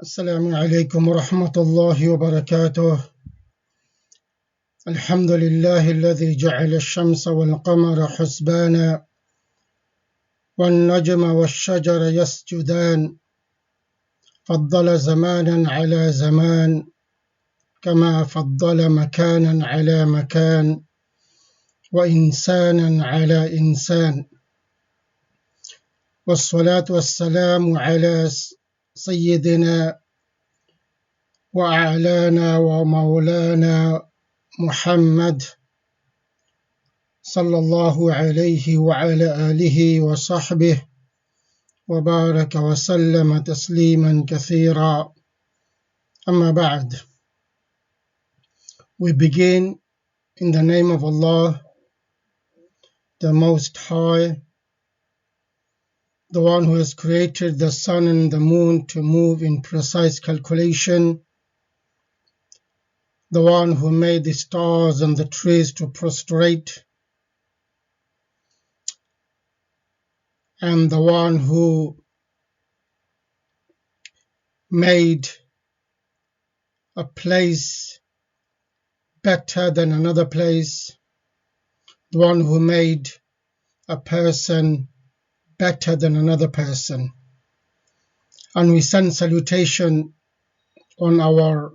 السلام عليكم ورحمة الله وبركاته. الحمد لله الذي جعل الشمس والقمر حسبانا والنجم والشجر يسجدان فضل زمانا على زمان كما فضل مكانا على مكان وإنسانا على إنسان والصلاة والسلام على سيدنا وأعلانا ومولانا محمد صلى الله عليه وعلى آله وصحبه وبارك وسلم تسليما كثيرا. أما بعد. We begin in the name of Allah, the Most High, the one who has created the sun and the moon to move in precise calculation, the one who made the stars and the trees to prostrate, and the one who made a place better than another place, the one who made a person better than another person. And we send salutation on our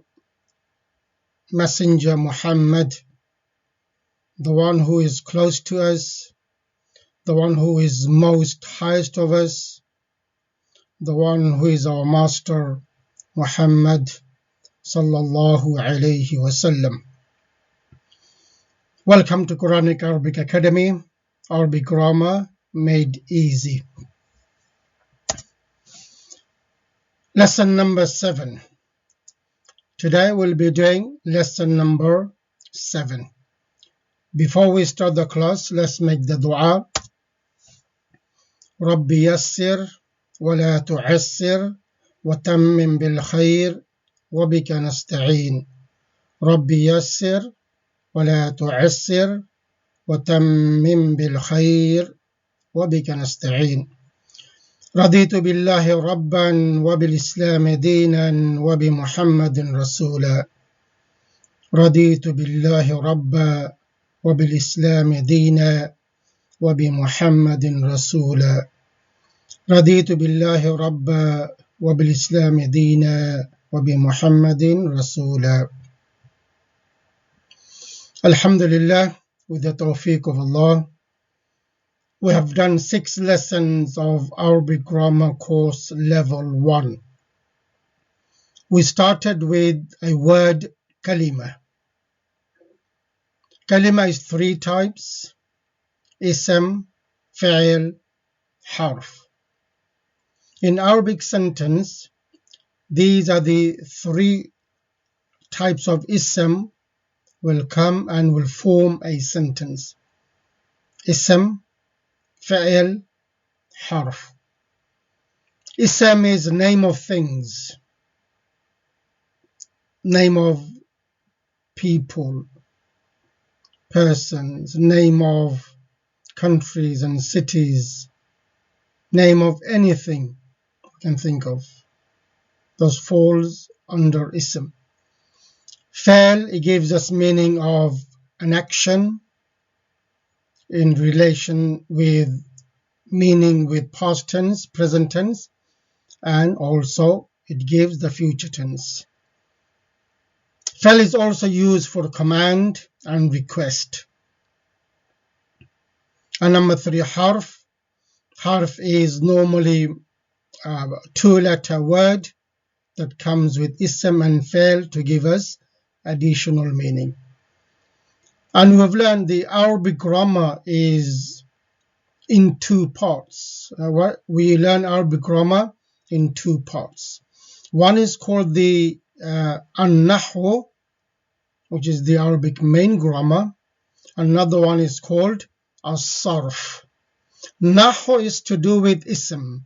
messenger Muhammad, the one who is close to us, the one who is most highest of us, the one who is our master Muhammad sallallahu alayhi wasallam. Welcome to Quranic Arabic Academy, Arabic Grammar Made Easy. Lesson number 7. Today we'll be doing lesson number 7. Before we start the class, let's make the dua. ربي يسر ولا تعسر وتمم بالخير وبك نستعين. ربي يسر ولا تعسر وتمم بالخير وبك نستعين. رضيت بالله ربا وبالإسلام دينا وبمحمد رسولا. رضيت بالله ربا وبالإسلام دينا وبمحمد رسولا. رضيت بالله ربا وبالإسلام دينا وبمحمد رسولا. Alhamdulillah, with the tawfiq of Allah, we have done 6 lessons of Arabic Grammar Course Level 1. We started with a word, kalima. Kalima is 3 types: ism, fi'l, harf. In Arabic sentence, these are the 3 types of ism will come and will form a sentence. Ism, fi'l, harf. Ism is name of things, name of people, persons, name of countries and cities, name of anything you can think of. Those falls under ism. Fi'l, it gives us meaning of an action in relation with meaning with past tense, present tense, and also it gives the future tense. Fi'l is also used for command and request. And number 3, harf. Harf is normally a 2-letter word that comes with ism and fi'l to give us additional meaning. And we've learned the Arabic grammar is in 2 parts. We learn Arabic grammar in 2 parts. One is called the an-nahwu, which is the Arabic main grammar. Another one is called as-sarf. Nahwu is to do with ism.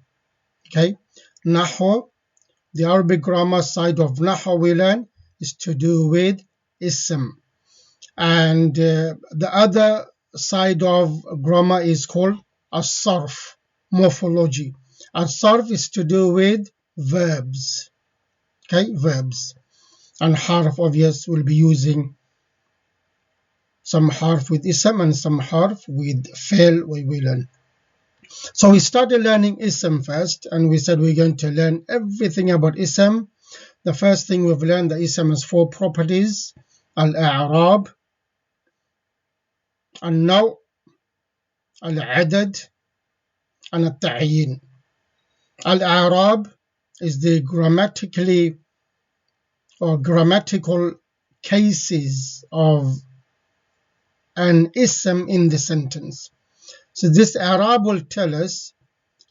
Okay, Nahwu, the Arabic grammar side of Nahwu we learn is to do with ism. And the other side of grammar is called as-sarf, morphology. As-sarf is to do with verbs. Okay, verbs. And harf, obvious, will be using some harf with ism and some harf with fail. We will learn. So we started learning ism first, and we said we're going to learn everything about ism. The first thing we've learned, the ism has 4 properties: al-a'rab, al-naw', al-adad, and al-ta'yin. Al-a'rab is the grammatical cases of an ism in the sentence. So this i'rab will tell us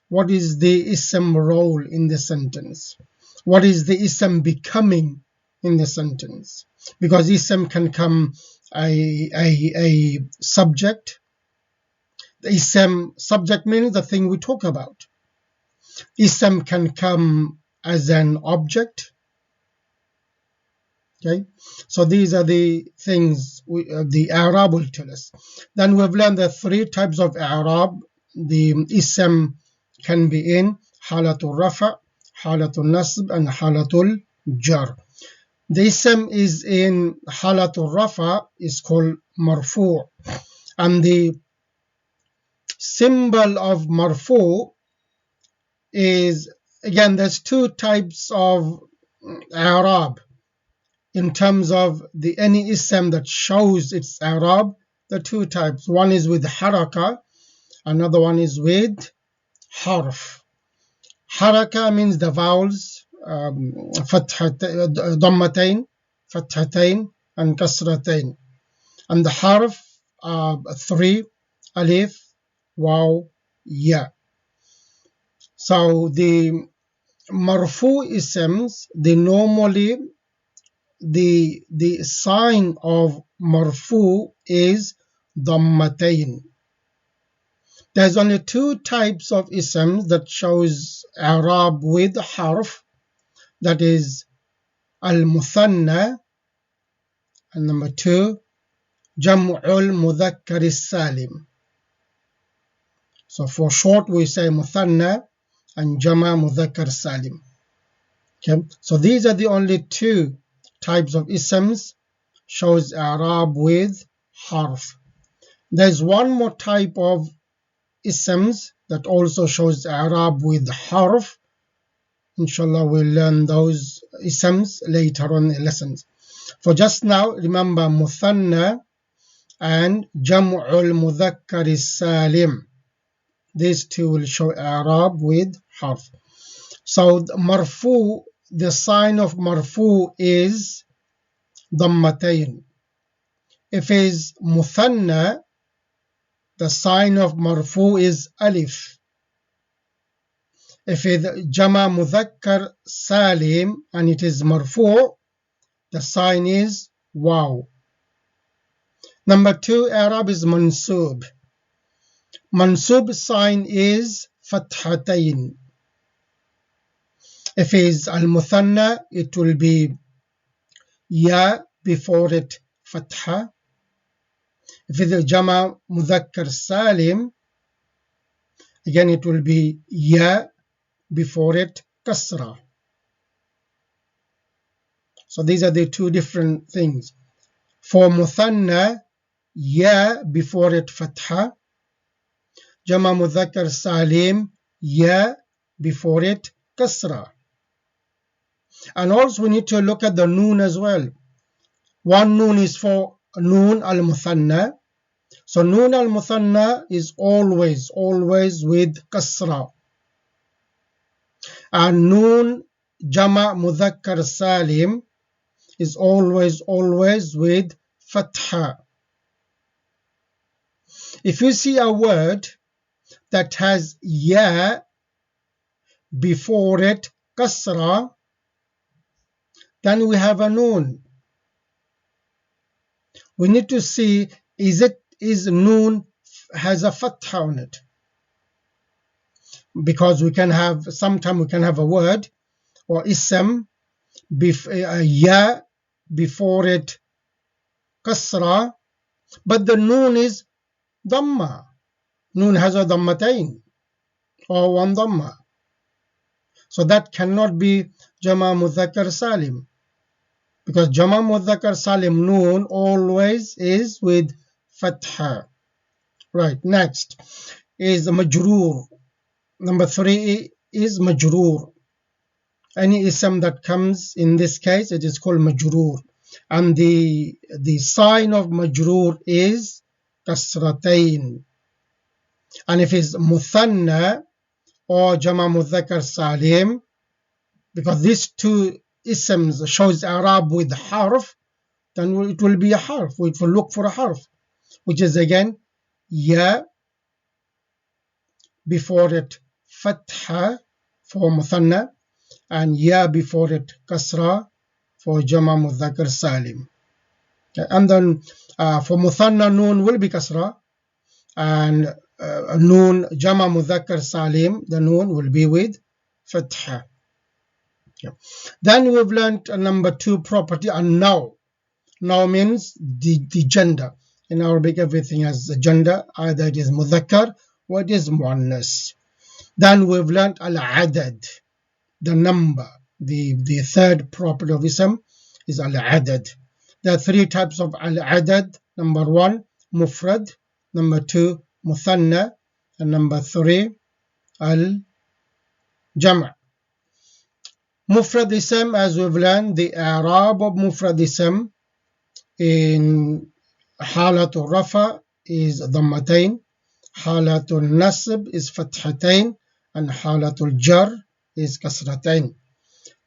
what is the ism role in the sentence, what is the ism becoming in the sentence, because ism can come a subject. The ism subject means the thing we talk about. Ism can come as an object. Okay, so these are the things the i'rab will tell us. Then we've learned the 3 types of i'rab. The ism can be in halatul rafa, halatul nasb, and halatul jar. The ism is in halatul rafa is called marfu', and the symbol of marfu' is, again, there's 2 types of i'rab. In terms of any ism that shows its i'rab, the 2 types. One is with haraka, another one is with harf. Haraka means the vowels, dammatain, fathatain, and kasratain. And the harf are 3, alif, waw, ya. So the marfu isms, they normally, the sign of marfu is dammatain. There's only 2 types of isms that shows i'rab with harf, that is al-muthanna, and number 2 jam'ul mudhakkar salim. So for short we say muthanna and jama mudhakkar salim. Okay, so these are the only 2 types of isms shows i'rab with harf. There's one more type of isms that also shows i'rab with harf. Inshallah, we'll learn those isms later on in lessons. For just now, remember muthanna and jam'ul mudhakkar salim. These 2 will show i'rab with harf. So marfu, the sign of marfu is dammatain. If it's muthanna, the sign of marfu is alif. If it's jama mudhakkar salim and it is marfu, the sign is waw. Number 2, i'rab is mansub. Mansub sign is fathatain. If it's al-muthanna, it will be ya before it fatha. If it's jama mudhakkar salim, again it will be ya before it kasra. So these are the 2 different things. For muthanna, ya before it fatha. Jama mudhakkar salim, ya before it kasra. And also we need to look at the noon as well. One noon is for noon al-muthanna. So noon al-muthanna is always with kasra. And noon jama mudhakkar salim is always with fatha. If you see a word that has ya before it kasra, then we have a noon. We need to see, is noon has a fatha on it, because sometimes we can have a word or ism ya before it kasra, but the noon is dhamma. Noon has a dhammatain or one dhamma. So that cannot be Jama Mudhakkar Salim, because Jama Mudhakkar Salim noon always is with Fatha. Right, next is Majroor. Number 3 is Majroor. Any ism that comes in this case, it is called Majroor. And the sign of Majroor is Kasratain. And if it's Muthanna or Jama Mudhakkar Salim, because these two isms shows Arab with harf, then it will be a harf. We will look for a harf, which is again Ya, before it Fatha for Muthanna, and Ya before it Kasra for Jama Mudhakkar Salim. And then for Muthanna, noon will be Kasra, and noon Jama Mudhakkar Salim, the noon will be with Fatha. Then we've learned number 2 property, and now. Now means the gender. In Arabic, everything has a gender, either it is Mudhakkar or it is Muannas. Then we've learned al-adad, the number. The third property of ism is al-adad. There are 3 types of al-adad. Number 1, mufrad. Number 2, muthanna. And number 3, al-jama'. Mufrad ism, as we've learned, the Arab of mufrad ism in halatul rafa is dhammatain, halatul nasb is fathatain, and halatul jar is kasratain.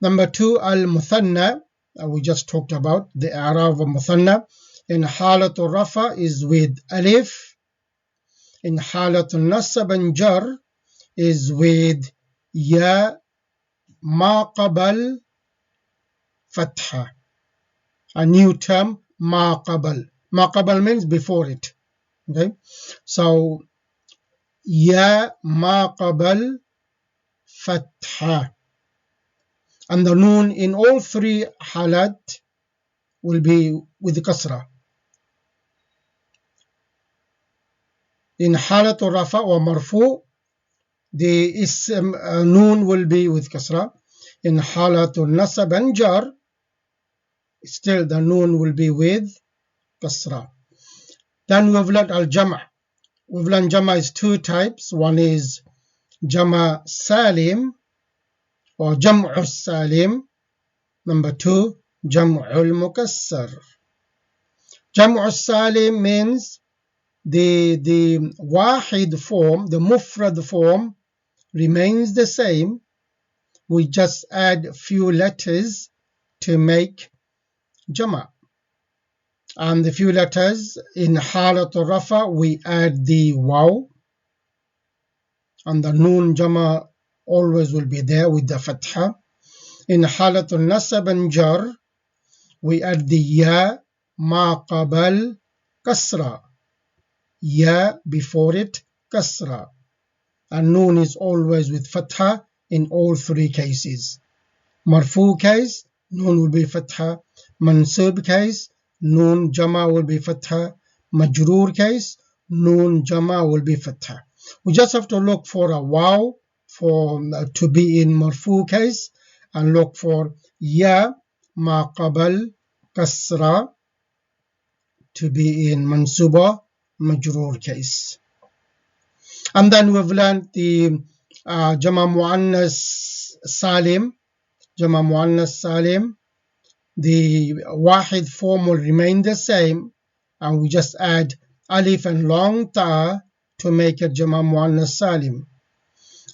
Number 2, al-muthanna, we just talked about the Arab of muthanna. In halatul rafa is with alif. In halatul nasb and jar is with ya ma qabal fatha. A new term, ma qabal. Ma qabal means before it. Okay, so ya ma qabal fatha, and the noon in all 3 halat will be with the kasra. In halatul rafa or marfu, the ism noon will be with kasra. In halatul nasab and jar, still the noon will be with kasra. Then we've learned al-jama'. We've learned jama' is 2 types. One is jama' salim or jam'u salim. Number 2, jam'ul mukassar. Jam'u salim means the wahid form, the mufrad form remains the same. We just add a few letters to make jama'. And the few letters in halatul rafa, we add the waw, and the noon jama always will be there with the fatha. In halatul nasab and jar, we add the ya ma qabal kasra, ya before it kasra, and noon is always with fatha in all 3 cases. Marfu case, noon will be fatha. Mansub case, noon jama will be fatha. Majroor case, noon jama will be fatha. We just have to look for a waw for to be in marfu case, and look for ya ma qabal kasra to be in mansuba majroor case. And then we've learned the jama muannas salim. Jama muannas salim, the wahid form will remain the same, and we just add alif and long ta to make it jama muannas salim.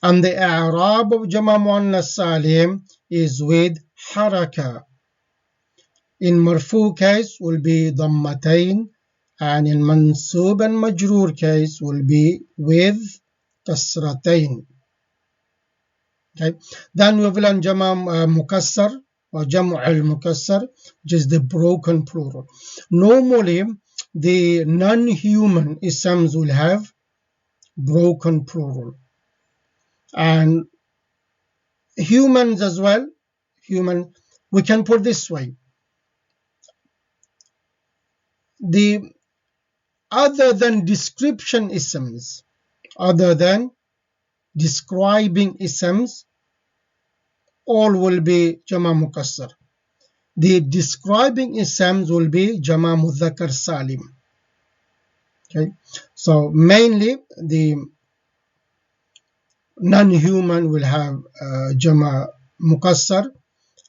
And the i'rab of jama muannas salim is with haraka. In marfu case will be dhammatain, and in mansub and majroor case will be with kasratain. Okay. Then we will learn jama mukassar or jam'u al-mukassar, which is the broken plural. Normally, the non-human isms will have broken plural, and humans as well. Human, we can put this way: the other than description isms, other than describing isms, all will be Jama Mukassar. The describing isms will be Jama Mudhakkar Salim. Okay, so mainly the non-human will have Jama Mukassar,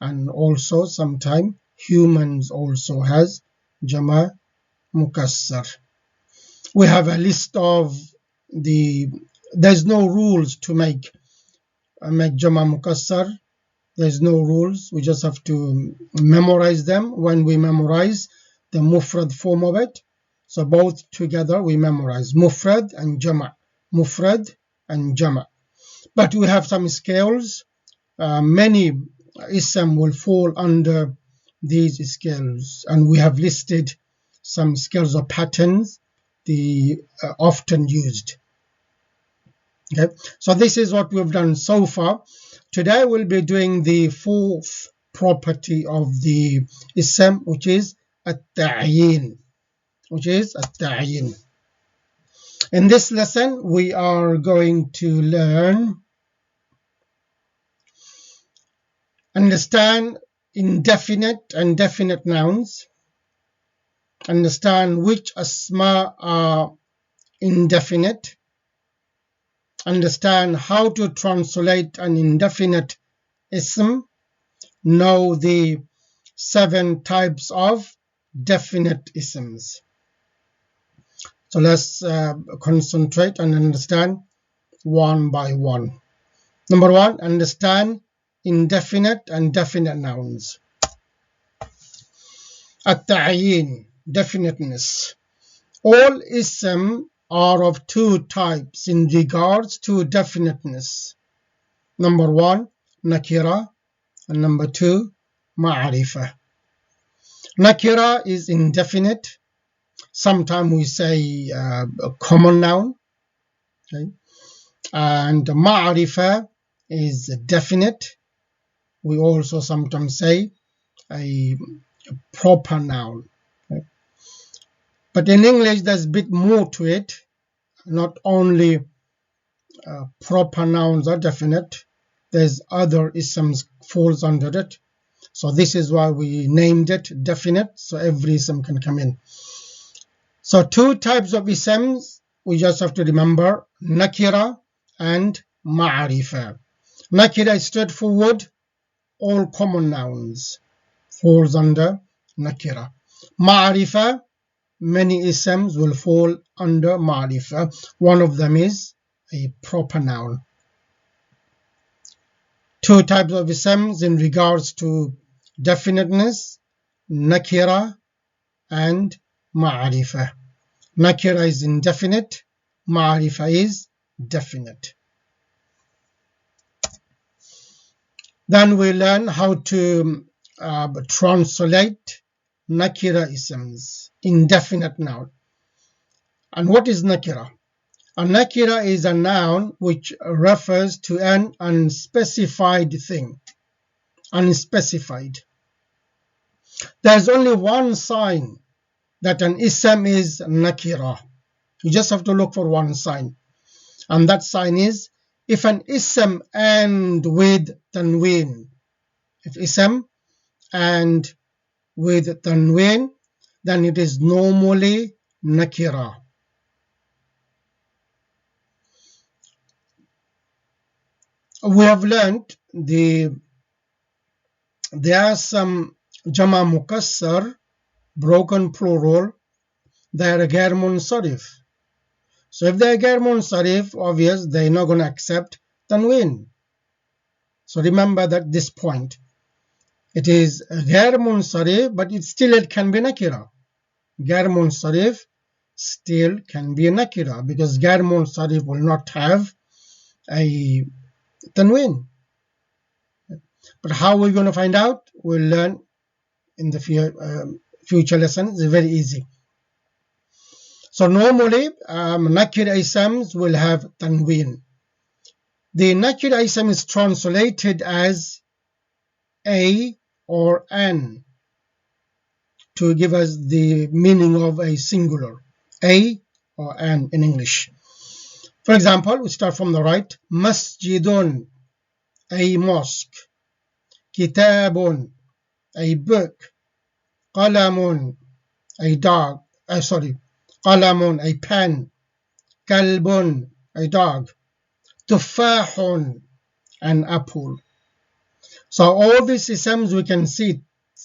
and also sometimes humans also has Jama Mukassar. We have a list of there's no rules to make Jama Mukassar. There's no rules. We just have to memorize them. When we memorize the Mufrad form of it, so both together we memorize Mufrad and Jama. Mufrad and Jama. But we have some scales. Many ism will fall under these scales, and we have listed some scales or patterns the often used. Okay, so this is what we've done so far. Today we'll be doing the fourth property of the ism, which is at-ta'yin. In this lesson, we are going to learn, understand indefinite and definite nouns, understand which asma are indefinite, understand how to translate an indefinite ism, know the 7 types of definite isms. So let's concentrate and understand one by one. Number 1, understand indefinite and definite nouns. At-ta'yin, definiteness. All ism are of 2 types in regards to definiteness. Number 1, nakira, and number 2, ma'arifah. Nakira is indefinite. Sometimes we say a common noun. Okay? And ma'arifah is definite. We also sometimes say a proper noun. Okay? But in English, there's a bit more to it. Not only proper nouns are definite, there's other isms falls under it. So this is why we named it definite, so every ism can come in. So 2 types of isms, we just have to remember, nakira and ma'arifah. Nakira is straightforward, all common nouns falls under nakira. Ma'arifah, many isms will fall under ma'arifah. One of them is a proper noun. 2 types of isms in regards to definiteness, nakira and ma'arifah. Nakira is indefinite, ma'arifah is definite. Then we learn how to translate nakira isms, indefinite noun. And what is nakira? A nakira is a noun which refers to an unspecified thing. Unspecified. There's only one sign that an ism is nakira. You just have to look for one sign. And that sign is if an ism end with tanween. If ism end with tanween, then it is normally nakira. We have learned there are some jama mukassar, broken plural, they are ghair munsarif. So if they are ghair munsarif, obvious they're not going to accept tanween. So remember that this point. It is ghair munsarif, but it can be nakira. Ghair munsarif still can be a nakira because ghair munsarif will not have a tanween. But how are we going to find out? We'll learn in the future lessons. It's very easy. So normally nakira isms will have tanween. The nakira ism is translated as a or an to give us the meaning of a singular, a or an in English. For example, we start from the right, masjidun, a mosque. كتاب, a book. قلم, a dog. قلم, a pen. كلب, a dog. تفاح, an apple. So all these isms we can see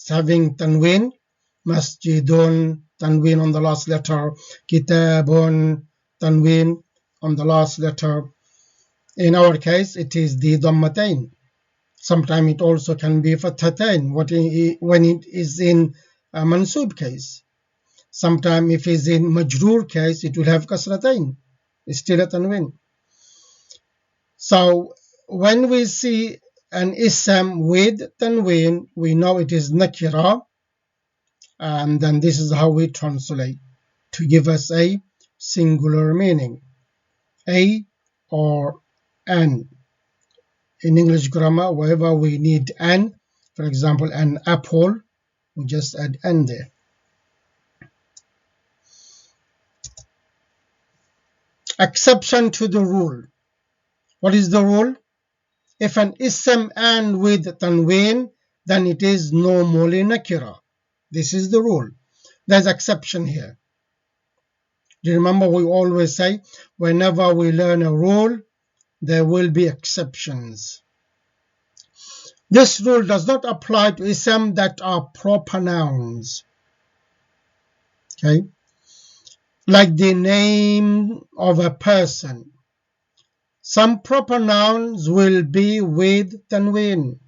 having tanween. Masjidun, tanween on the last letter. Kitabun, tanween on the last letter. In our case, it is the dhammatain. Sometimes it also can be fathatain when it is in a mansub case. Sometimes if it's in majroor case, it will have kasratain. It's still a tanween. So when we see an ism with tanween, we know it is nakira, and then this is how we translate to give us a singular meaning, a or an. In English grammar, wherever we need an, for example, an apple, we just add an there. Exception to the rule. What is the rule? If an ism and with tanween, then it is normally nakira. This is the rule. There's exception here. Do you remember we always say, whenever we learn a rule, there will be exceptions. This rule does not apply to ism that are proper nouns. Okay? Like the name of a person. Some proper nouns will be with tanween.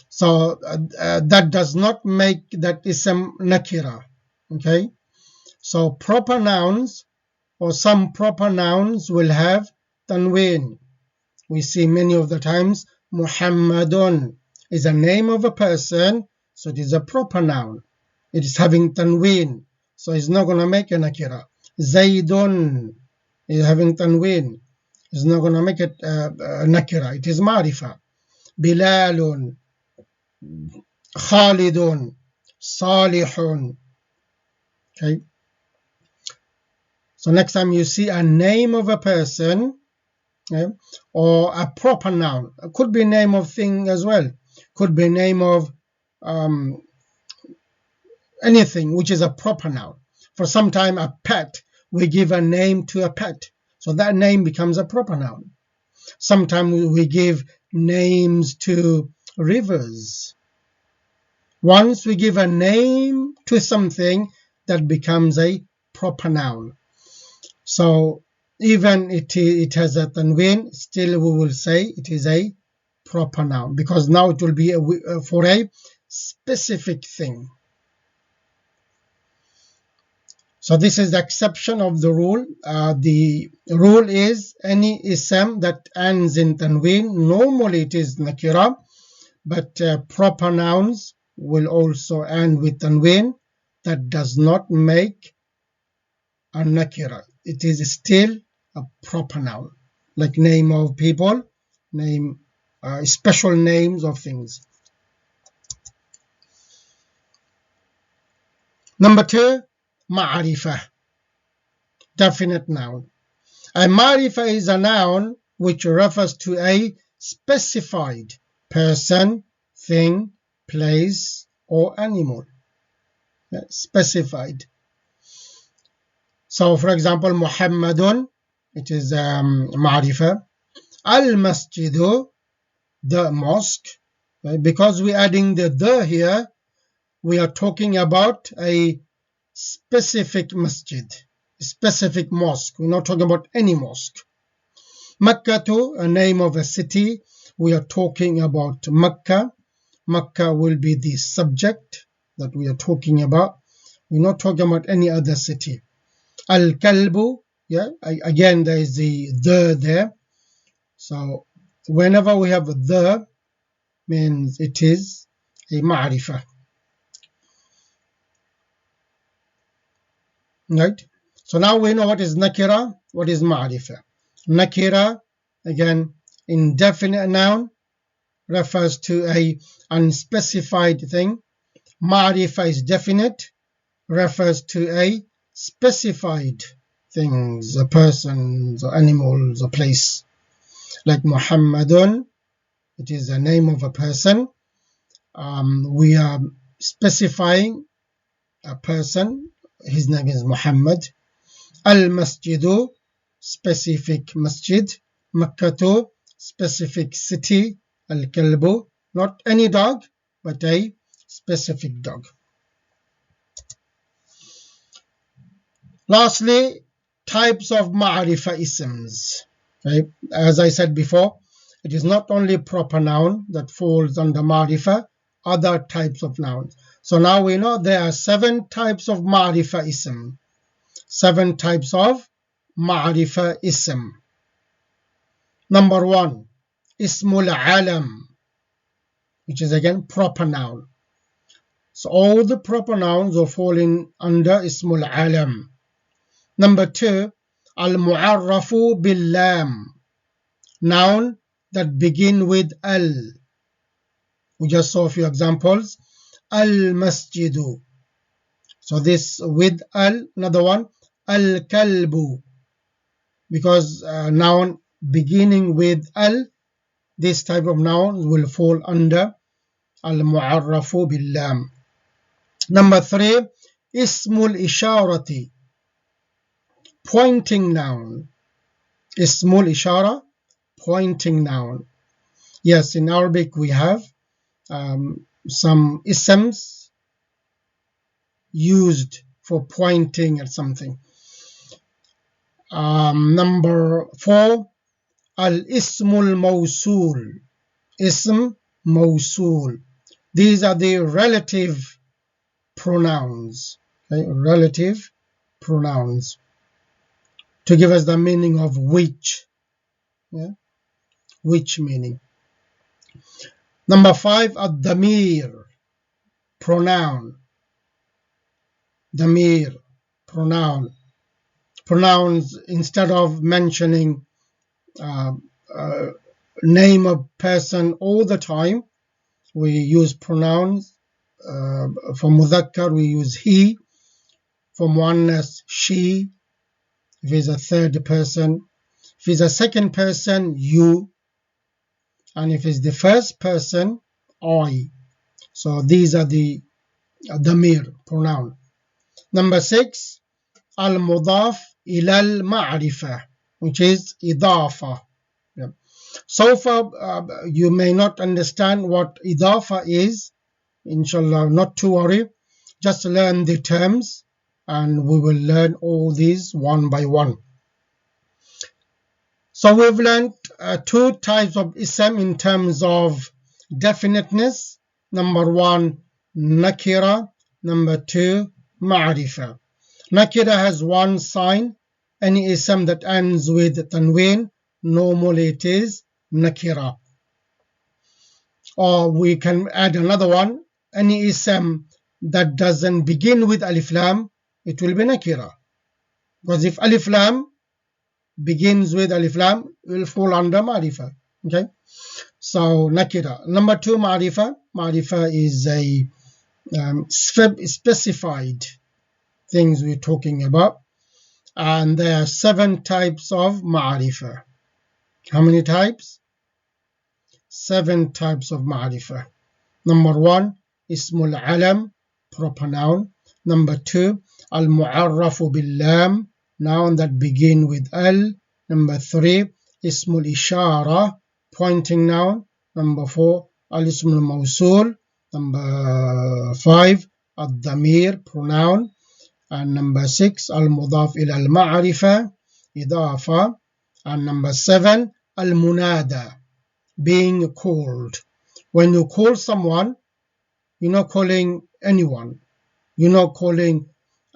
So that does not make that ism nakira. Okay? So proper nouns or some proper nouns will have tanween. We see many of the times Muhammadun is a name of a person, so it is a proper noun. It is having tanween, so it's not going to make a nakira. Zaydun is having tanween. It's not going to make it a nakira. It is marifa. Bilalun, Khalidun, Salihun. Okay. So next time you see a name of a person, okay, or a proper noun, it could be name of thing as well. Could be name of anything which is a proper noun. For some time, a pet, we give a name to a pet, so that name becomes a proper noun. Sometimes we give names to rivers. Once we give a name to something, that becomes a proper noun. So even it has a tanween, still we will say it is a proper noun, because now it will be for a specific thing. So this is the exception of the rule. The rule is any ism that ends in tanween, normally it is nakira, but proper nouns will also end with tanween. That does not make a nakira. It is still a proper noun, like name of people, name special names of things. Number 2, ma'rifah, definite noun. A ma'rifah is a noun which refers to a specified person, thing, place, or animal. Specified. So, for example, Muhammadun, it is ma'rifah. Al-masjidu, the mosque. Because we're adding the here, we are talking about a specific masjid, a specific mosque. We're not talking about any mosque. Makkah, a name of a city. We are talking about Makkah. Makkah will be the subject that we are talking about. We're not talking about any other city. Al-kalbu, again there is the there. So whenever we have the, means it is a ma'rifah. Right? So now we know what is nakira, what is ma'rifah. Nakira, again, indefinite noun, refers to a unspecified thing. Ma'rifah is definite, refers to a specified things, persons, or animals, or place. Like Muhammadun it is a name of a person. We are specifying a person, his name is Muhammad. Al-Masjidu, specific masjid. Makkatu, specific city. Al-Kalbu, not any dog, but a specific dog. Lastly, types of ma'rifa isms. Okay? As I said before, it is not only proper noun that falls under ma'rifa, other types of nouns. So now we know there are 7 types of ma'rifa ism. 7 types of ma'rifa ism. Number 1, ismul alam, which is again proper noun. So all the proper nouns are falling under ismul alam. Number 2, al-mu'arrafu bil-lam, noun that begin with al. We just saw a few examples. Al-masjidu. So this with al. Another one, al-kalbu. Because noun beginning with al, this type of noun will fall under al-mu'arrafu bil-lam. Number 3, ismul isharati, pointing noun. Ismul ishara, pointing noun. Yes, in Arabic we have some isms used for pointing at something. Number 4, al-ismul mawsul, ism mawsul. These are the relative pronouns, okay? Relative pronouns, to give us the meaning of which, yeah? Which meaning. Number 5, ad-damir, pronoun. Damir, pronoun. Pronouns, instead of mentioning name of person all the time, we use pronouns. For mudhakkar we use he, for muannas she, if it's a third person, if it's a second person you, and if it's the first person I. So these are the damir, pronoun. Number 6, al-mudaf ila al-ma'rifah, which is idafa. Yeah. So far you may not understand what idafa is. Inshallah, not to worry, just learn the terms and we will learn all these one by one. So we've learned 2 types of ism in terms of definiteness. Number 1, nakira. Number 2, ma'rifa. Nakira has 1 sign. Any ism that ends with tanween, normally it is nakira. Or we can add another one. Any ism that doesn't begin with alif lam, it will be nakira. Because if alif lam begins with alif lam, it will fall under ma'rifa. Okay, so nakira. Number 2, ma'rifa. Ma'rifa is a specified things we're talking about, and there are 7 types of ma'rifa. How many types? 7 types of ma'rifa. Number 1, ismul alam, proper noun. Number 2, al-mu'arrafu bil-lam, noun that begin with al. Number 3, ismul ishara, pointing noun. Number 4, al-ismul mawsul. Number 5, ad-damir, pronoun. And number 6, al-mudaf ila al-ma'rifa, idafa. And number 7, al-munada, being called. When you call someone, you're not calling anyone. You're not calling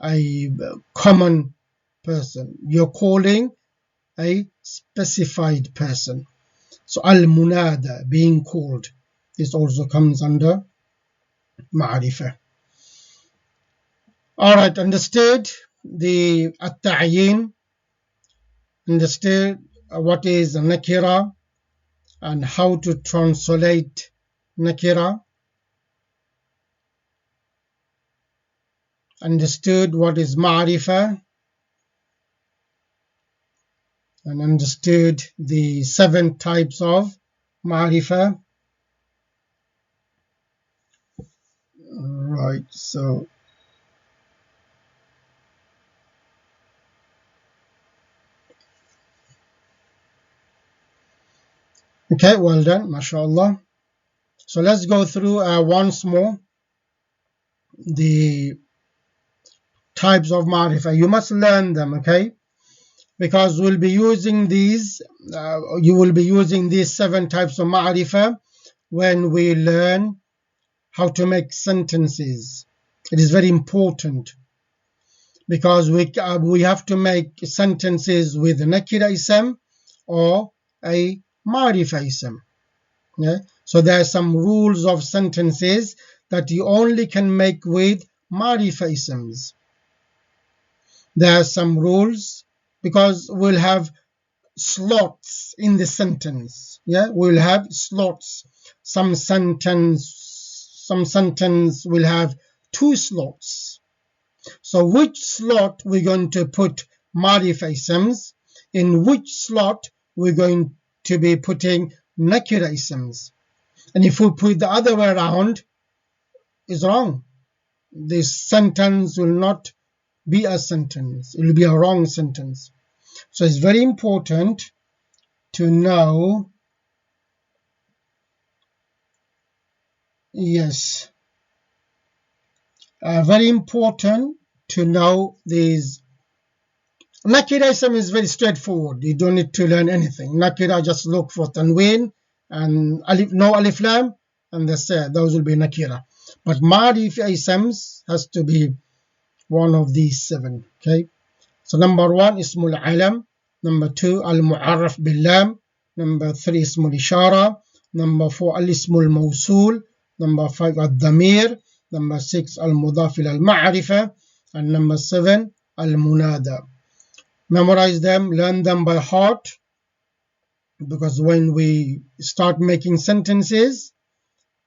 a common person. You're calling a specified person. So al-munada, being called, this also comes under ma'rifah. All right, understood the at-ta'yin, understood what is nakira and how to translate nakira, understood what is ma'rifah, and understood the 7 types of ma'rifah. right. So okay, well done, mashallah. So let's go through once more the types of ma'rifah. You must learn them, okay? Because we'll be using these, you will be using these 7 types of ma'rifah when we learn how to make sentences. It is very important because we have to make sentences with nakira ism or a ma'rifah ism. Yeah? So there are some rules of sentences that you only can make with ma'rifah isms. There are some rules because we'll have slots in the sentence. Yeah, we'll have slots. Some sentence will have 2 slots. So which slot we're going to put ma'rifah isms, in which slot we're going to be putting nakira isms. And if we put the other way around, it's wrong. This sentence will not be a sentence. It will be a wrong sentence. So it's very important to know, yes, very important to know these. Nakira ism is very straightforward. You don't need to learn anything. Nakira, just look for tanween and alif, no alif lam, and that's it. Those will be nakira. But ma'rifah isms has to be one of these 7. Okay. So number 1 ismul alam. Number 2 al mu'arraf bil lam. Number 3 ismul ishara. Number 4 al ismul mawsul. Number 5 al damir. Number 6 al mudaf ila al ma'rifah. And number 7 al munada. Memorize them, learn them by heart, because when we start making sentences,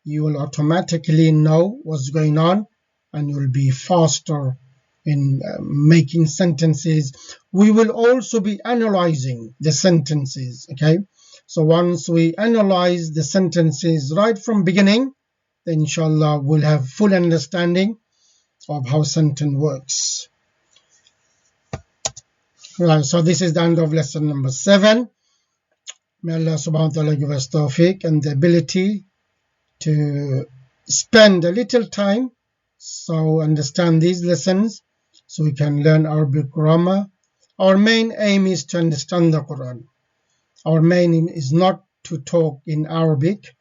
you will automatically know what's going on and you'll be faster in making sentences. We will also be analyzing the sentences, okay? So once we analyze the sentences right from beginning, then inshallah we'll have full understanding of how sentence works. Right, so this is the end of lesson number 7. May Allah subhanahu wa ta'ala give us tawfiq and the ability to spend a little time so understand these lessons so we can learn Arabic grammar. Our main aim is to understand the Quran. Our main aim is not to talk in Arabic.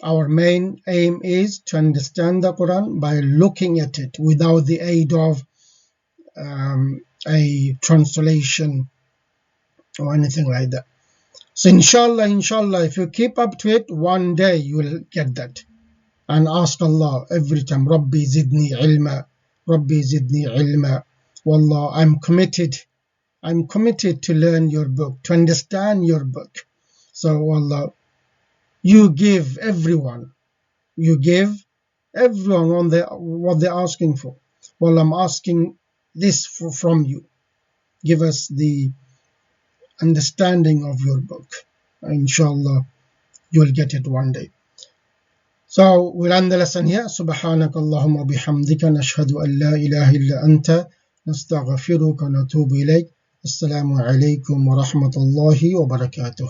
Our main aim is to understand the Quran by looking at it without the aid of a translation or anything like that. So inshallah, if you keep up to it, one day you will get that. And ask Allah every time, Rabbi zidni ilma, Rabbi zidni ilma. Wallah, I'm committed to learn your book, to understand your book. So Allah, you give everyone what they're asking for. Well, I'm asking this from you. Give us the understanding of your book. Inshallah, you'll get it one day. So we'll end the lesson here. Subhanak Allahumma bihamdika nashhadu an la ilaha illa anta nastaghfiruka wa natubu ilayk. Assalamu alaikum wa rahmatullahi wa barakatuh.